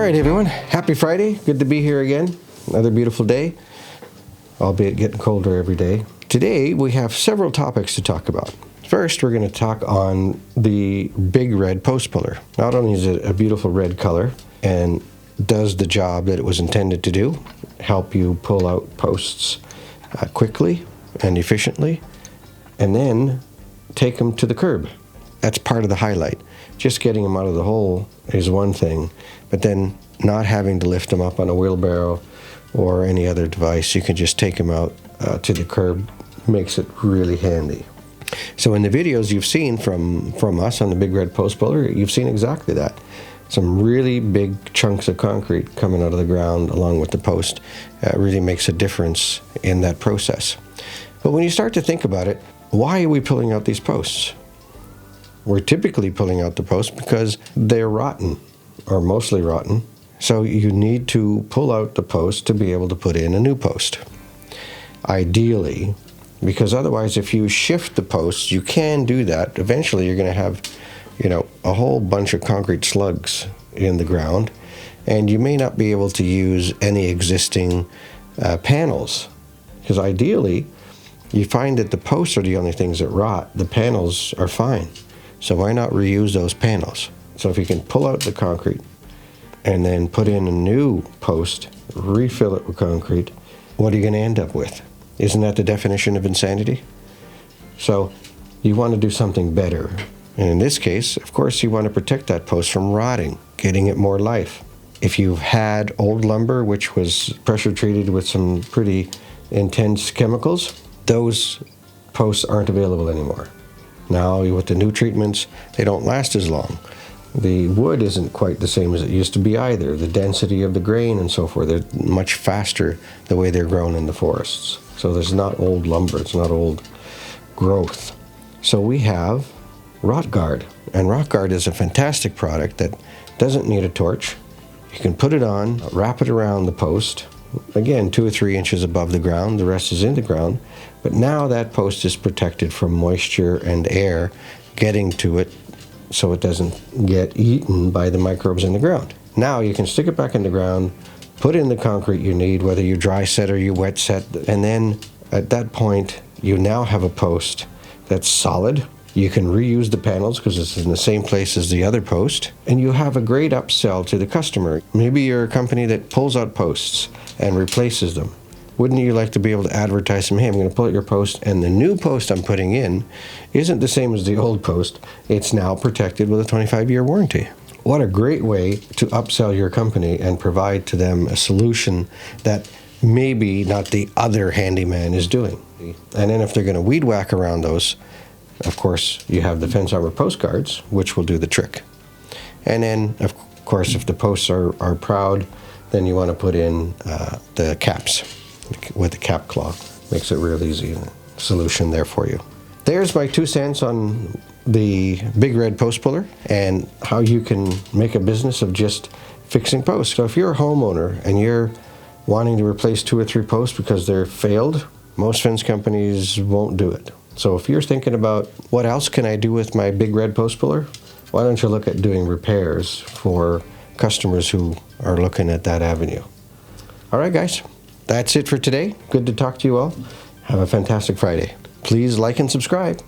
right, everyone. Happy Friday. Good to be here again. Another beautiful day, albeit getting colder every day. Today, we have several topics to talk about. First, we're going to talk on the Big Red Post Puller. Not only is it a beautiful red color and does the job that it was intended to do, help you pull out posts quickly and efficiently, and then take them to the curb. That's part of the highlight. Just getting them out of the hole is one thing, but then not having to lift them up on a wheelbarrow or any other device, you can just take them out to the curb, makes it really handy. So in the videos you've seen from us on the Big Red Post Puller, you've seen exactly that. Some really big chunks of concrete coming out of the ground along with the post really makes a difference in that process. But when you start to think about it, why are we pulling out these posts? We're typically pulling out the posts because they're rotten, or mostly rotten. So you need to pull out the post to be able to put in a new post. Ideally, because otherwise if you shift the posts, you can do that. Eventually you're going to have, a whole bunch of concrete slugs in the ground, and you may not be able to use any existing panels. Because ideally, you find that the posts are the only things that rot. The panels are fine. So why not reuse those panels? So if you can pull out the concrete and then put in a new post, refill it with concrete, what are you going to end up with? Isn't that the definition of insanity? So you want to do something better. And in this case, of course, you want to protect that post from rotting, getting it more life. If you've had old lumber, which was pressure treated with some pretty intense chemicals, those posts aren't available anymore. Now, with the new treatments, they don't last as long. The wood isn't quite the same as it used to be either. The density of the grain and so forth, they're much faster the way they're grown in the forests. So there's not old lumber, it's not old growth. So we have RotGuard, and RotGuard is a fantastic product that doesn't need a torch. You can put it on, wrap it around the post, again 2 or 3 inches above the ground, the rest is in the ground, but now that post is protected from moisture and air getting to it so it doesn't get eaten by the microbes in the ground. Now you can stick it back in the ground, put in the concrete you need, whether you dry set or you wet set, and then at that point you now have a post that's solid. You can reuse the panels because it's in the same place as the other post, and you have a great upsell to the customer. Maybe you're a company that pulls out posts and replaces them. Wouldn't you like to be able to advertise them, hey, I'm going to pull out your post, and the new post I'm putting in isn't the same as the old post. It's now protected with a 25-year warranty. What a great way to upsell your company and provide to them a solution that maybe not the other handyman is doing. And then if they're going to weed whack around those, of course, you have the fence armor post guards, which will do the trick. And then, of course, if the posts are proud, then you want to put in the caps with the cap claw. Makes it real easy. Solution there for you. There's my 2 cents on the Big Red Post Puller and how you can make a business of just fixing posts. So if you're a homeowner and you're wanting to replace 2 or 3 posts because they're failed, most fence companies won't do it. So if you're thinking about what else can I do with my Big Red Post Puller, why don't you look at doing repairs for customers who are looking at that avenue. All right, guys, that's it for today. Good to talk to you all. Have a fantastic Friday. Please like and subscribe.